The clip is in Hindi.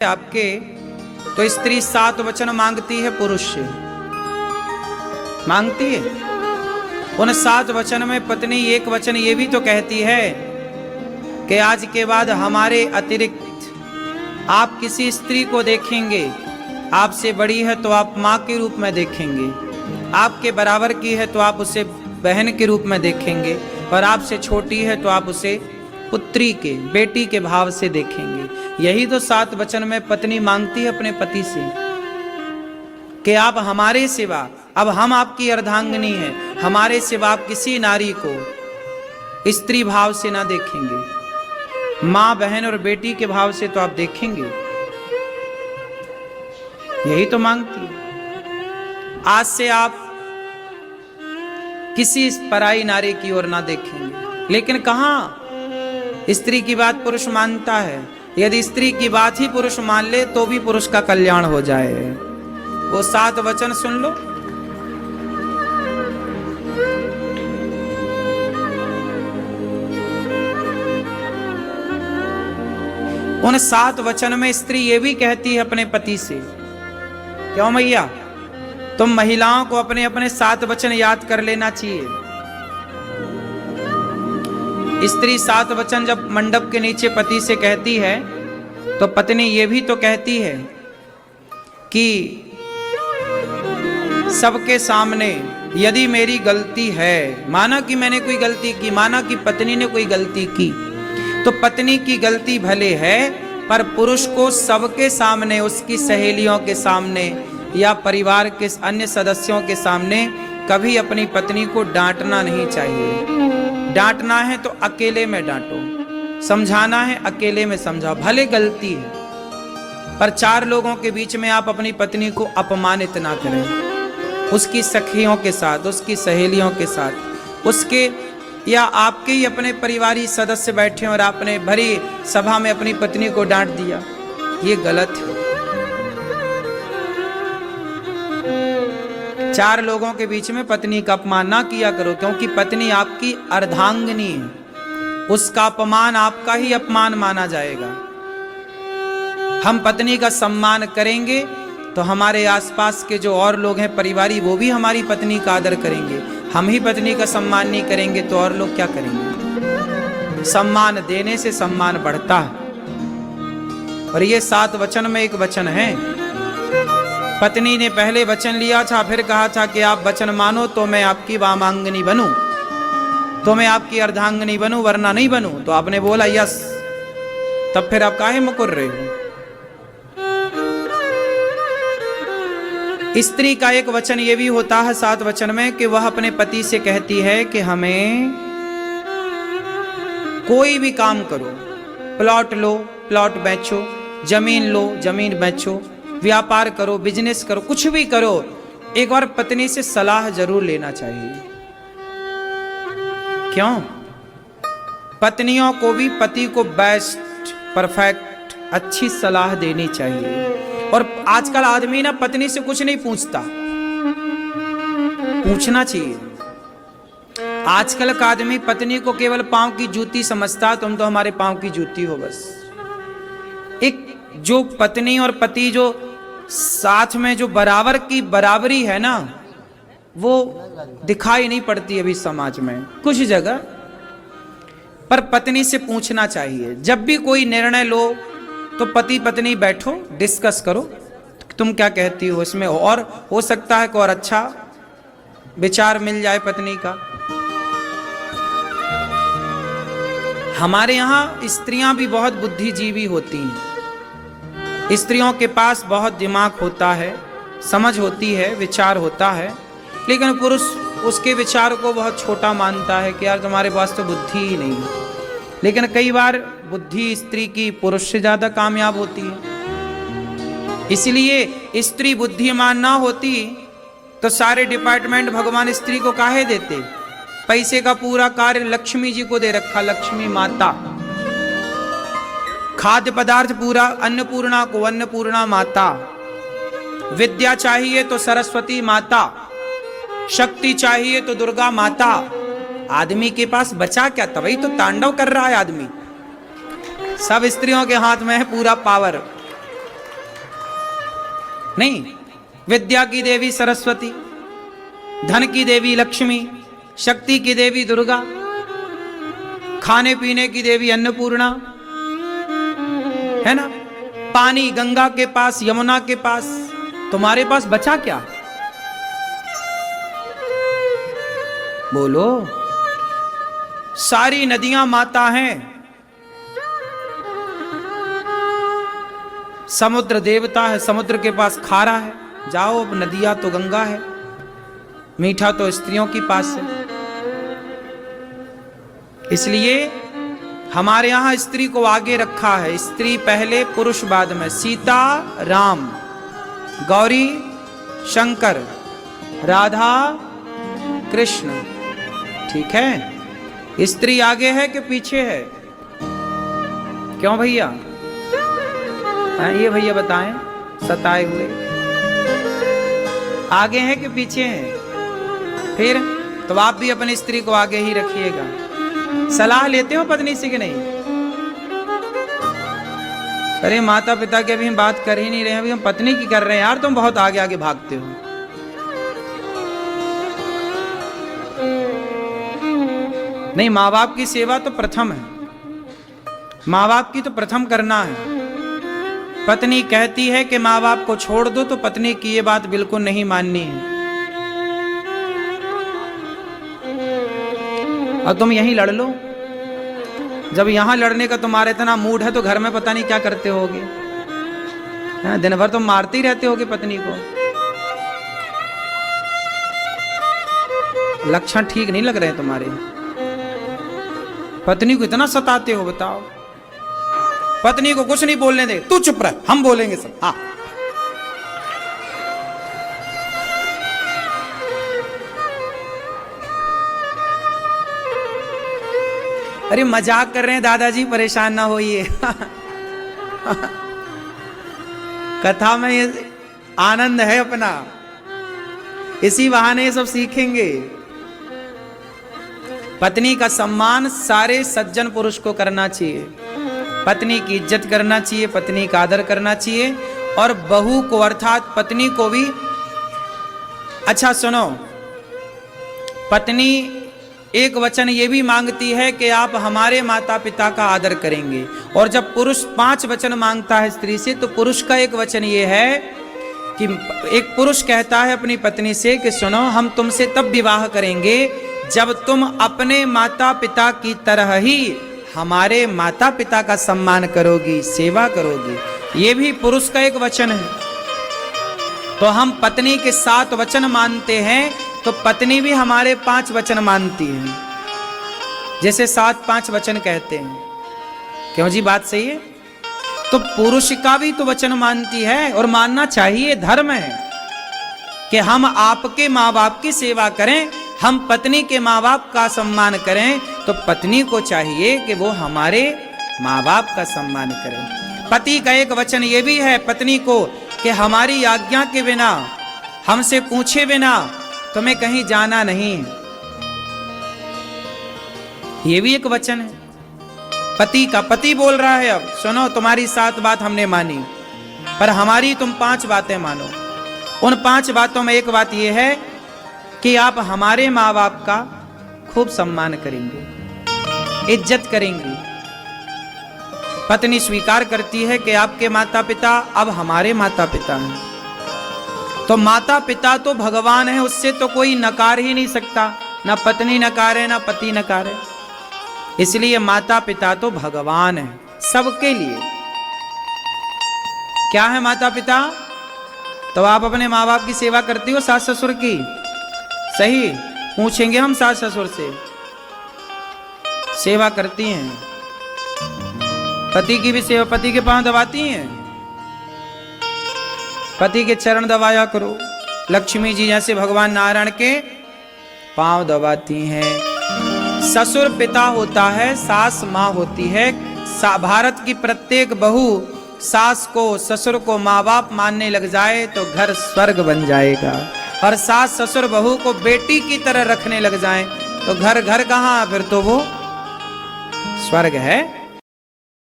आपके तो स्त्री 7 वचन मांगती है, पुरुष से मांगती है। उन 7 वचन में पत्नी एक वचन ये भी तो कहती है कि आज के बाद हमारे अतिरिक्त आप किसी स्त्री को देखेंगे, आपसे बड़ी है तो आप माँ के रूप में देखेंगे, आपके बराबर की है तो आप उसे बहन के रूप में देखेंगे, और आपसे छोटी है तो आप उसे पुत्री के, बेटी के भाव से देखेंगे। यही तो 7 वचन में पत्नी मांगती है अपने पति से कि आप हमारे सिवा, अब हम आपकी अर्धांगिनी हैं, हमारे सिवा आप किसी नारी को स्त्री भाव से ना देखेंगे, माँ बहन और बेटी के भाव से तो आप देखेंगे। यही तो मांगती है। आज से आप किसी पराई नारी की ओर ना देखेंगे। लेकिन कहां स्त्री की बात पुरुष मानता है। यदि स्त्री की बात ही पुरुष मान ले तो भी पुरुष का कल्याण हो जाए। वो 7 वचन सुन लो। उन 7 वचन में स्त्री ये भी कहती है अपने पति से, क्यों मैया, तुम महिलाओं को अपने अपने 7 वचन याद कर लेना चाहिए। स्त्री 7 वचन जब मंडप के नीचे पति से कहती है तो पत्नी ये भी तो कहती है कि सबके सामने यदि मेरी गलती है, माना कि मैंने कोई गलती की, माना कि पत्नी ने कोई गलती की, तो पत्नी की गलती भले है पर पुरुष को सबके सामने, उसकी सहेलियों के सामने या परिवार के अन्य सदस्यों के सामने कभी अपनी पत्नी को डांटना नहीं चाहिए। डांटना है तो अकेले में डांटो, समझाना है अकेले में समझाओ, भले गलती है पर 4 लोगों के बीच में आप अपनी पत्नी को अपमानित ना करें। उसकी सखियों के साथ, उसकी सहेलियों के साथ, उसके या आपके ही अपने परिवारी सदस्य बैठे और आपने भरी सभा में अपनी पत्नी को डांट दिया, ये गलत है। 4 लोगों के बीच में पत्नी का अपमान ना किया करो, क्योंकि पत्नी आपकी अर्धांगिनी है, उसका अपमान आपका ही अपमान माना जाएगा। हम पत्नी का सम्मान करेंगे तो हमारे आसपास के जो और लोग हैं परिवारी, वो भी हमारी पत्नी का आदर करेंगे। हम ही पत्नी का सम्मान नहीं करेंगे तो और लोग क्या करेंगे। सम्मान देने से सम्मान बढ़ता है। और ये 7 वचन में एक वचन है। पत्नी ने पहले वचन लिया था, फिर कहा था कि आप वचन मानो तो मैं आपकी वामांगनी बनूं, तो मैं आपकी अर्धांगिनी बनूं, वरना नहीं बनूं। तो आपने बोला यस। तब फिर आप काहे मुकुर रहे हो। स्त्री का एक वचन ये भी होता है 7 वचन में कि वह अपने पति से कहती है कि हमें कोई भी काम करो, प्लॉट लो, प्लॉट बेचो, जमीन लो, जमीन बेचो, व्यापार करो, बिजनेस करो, कुछ भी करो, एक बार पत्नी से सलाह जरूर लेना चाहिए। क्यों? पत्नियों को भी पति को बेस्ट, परफेक्ट, अच्छी सलाह देनी चाहिए। और आजकल आदमी ना पत्नी से कुछ नहीं पूछता, पूछना चाहिए। आजकल का आदमी पत्नी को केवल पांव की जूती समझता, तुम तो हमारे पांव की जूती हो बस। एक जो पत्नी और पति जो साथ में जो बराबर की बराबरी है ना, वो दिखाई नहीं पड़ती अभी समाज में कुछ जगह। पर पत्नी से पूछना चाहिए। जब भी कोई निर्णय लो तो पति पत्नी बैठो, डिस्कस करो, तुम क्या कहती हो इसमें, और हो सकता है कोई और अच्छा विचार मिल जाए पत्नी का। हमारे यहाँ स्त्रियां भी बहुत बुद्धिजीवी होती हैं। स्त्रियों के पास बहुत दिमाग होता है, समझ होती है, विचार होता है, लेकिन पुरुष उसके विचार को बहुत छोटा मानता है कि यार तुम्हारे पास तो बुद्धि ही नहीं है। लेकिन कई बार बुद्धि स्त्री की पुरुष से ज्यादा कामयाब होती है। इसलिए स्त्री बुद्धिमान ना होती तो सारे डिपार्टमेंट भगवान स्त्री को काहे देते। पैसे का पूरा कार्य लक्ष्मी जी को दे रखा, लक्ष्मी माता। खाद्य पदार्थ पूरा अन्नपूर्णा को, अन्नपूर्णा माता। विद्या चाहिए तो सरस्वती माता, शक्ति चाहिए तो दुर्गा माता। आदमी के पास बचा क्या, तभी तो तांडव कर रहा है आदमी। सब स्त्रियों के हाथ में है पूरा पावर, नहीं, विद्या की देवी सरस्वती, धन की देवी लक्ष्मी, शक्ति की देवी दुर्गा, खाने पीने की देवी अन्नपूर्णा, है ना, पानी गंगा के पास, यमुना के पास। तुम्हारे पास बचा क्या? बोलो। सारी नदियां माता हैं, समुद्र देवता है, समुद्र के पास खारा है। जाओ, नदियां तो गंगा है, मीठा तो स्त्रियों के पास है। इसलिए हमारे यहां स्त्री को आगे रखा है, स्त्री पहले पुरुष बाद में। सीता राम, गौरी शंकर, राधा कृष्ण, ठीक है। स्त्री आगे है कि पीछे है? क्यों भैया? ये भैया बताएं, सताए हुए, आगे है कि पीछे है? फिर तो आप भी अपनी स्त्री को आगे ही रखिएगा। सलाह लेते हो पत्नी से कि नहीं? अरे माता पिता की अभी हम बात कर ही नहीं रहे हैं, अभी हम पत्नी की कर रहे हैं। यार तुम बहुत आगे आगे भागते हो। नहीं, माँ बाप की सेवा तो प्रथम है, माँ बाप की तो प्रथम करना है। पत्नी कहती है कि माँ बाप को छोड़ दो, तो पत्नी की ये बात बिल्कुल नहीं माननी है। और तुम यहीं लड़ लो। जब यहां लड़ने का तुम्हारा इतना मूड है, तो घर में पता नहीं क्या करते होगे। दिन भर तुम मारते ही रहते होगे पत्नी को। लक्षण ठीक नहीं लग रहे तुम्हारे। पत्नी को इतना सताते हो, बताओ। पत्नी को कुछ नहीं बोलने दे, तू चुप रह, हम बोलेंगे सब। हाँ, अरे मजाक कर रहे हैं दादाजी, परेशान ना होइए। कथा में ये आनंद है अपना, इसी बहाने ये सब सीखेंगे। पत्नी का सम्मान सारे सज्जन पुरुष को करना चाहिए, पत्नी की इज्जत करना चाहिए, पत्नी का आदर करना चाहिए। और बहू को अर्थात पत्नी को भी। अच्छा सुनो, पत्नी एक वचन ये भी मांगती है कि आप हमारे माता पिता का आदर करेंगे। और जब पुरुष 5 वचन मांगता है स्त्री से, तो पुरुष का एक वचन ये है कि एक पुरुष कहता है अपनी पत्नी से कि सुनो, हम तुमसे तब विवाह करेंगे जब तुम अपने माता पिता की तरह ही हमारे माता पिता का सम्मान करोगी, सेवा करोगी। ये भी पुरुष का एक वचन है। तो हम पत्नी के 7 वचन मानते हैं, तो पत्नी भी हमारे 5 वचन मानती है, जैसे 7 5 वचन कहते हैं। क्यों जी, बात सही है? तो पुरुष का भी तो वचन मानती है, और मानना चाहिए, धर्म है कि हम आपके माँ बाप की सेवा करें, हम पत्नी के माँ बाप का सम्मान करें। तो पत्नी को चाहिए कि वो हमारे माँ बाप का सम्मान करें। पति का एक वचन ये भी है पत्नी को कि हमारी आज्ञा के बिना, हमसे पूछे बिना तुम्हें कहीं जाना नहीं। ये भी एक वचन है पति का। पति बोल रहा है, अब सुनो, तुम्हारी 7 बात हमने मानी, पर हमारी तुम 5 बातें मानो। उन 5 बातों में एक बात यह है कि आप हमारे माँ बाप का खूब सम्मान करेंगे, इज्जत करेंगे। पत्नी स्वीकार करती है कि आपके माता पिता अब हमारे माता पिता हैं। तो माता पिता तो भगवान है, उससे तो कोई नकार ही नहीं सकता, ना पत्नी नकारे ना पति नकारे। इसलिए माता पिता तो भगवान है सबके लिए। क्या है माता पिता? तो आप अपने माँ बाप की सेवा करती हो, सास ससुर की? सही पूछेंगे हम सास ससुर से, सेवा करती हैं? पति की भी सेवा, पति के पांव दबाती हैं? पति के चरण दबाया करो। लक्ष्मी जी जैसे भगवान नारायण के पांव दबाती हैं। ससुर पिता होता है, सास माँ होती है। भारत की प्रत्येक बहू सास को, ससुर को माँ बाप मानने लग जाए तो घर स्वर्ग बन जाएगा। और सास ससुर बहू को बेटी की तरह रखने लग जाए तो घर घर कहाँ, फिर तो वो स्वर्ग है।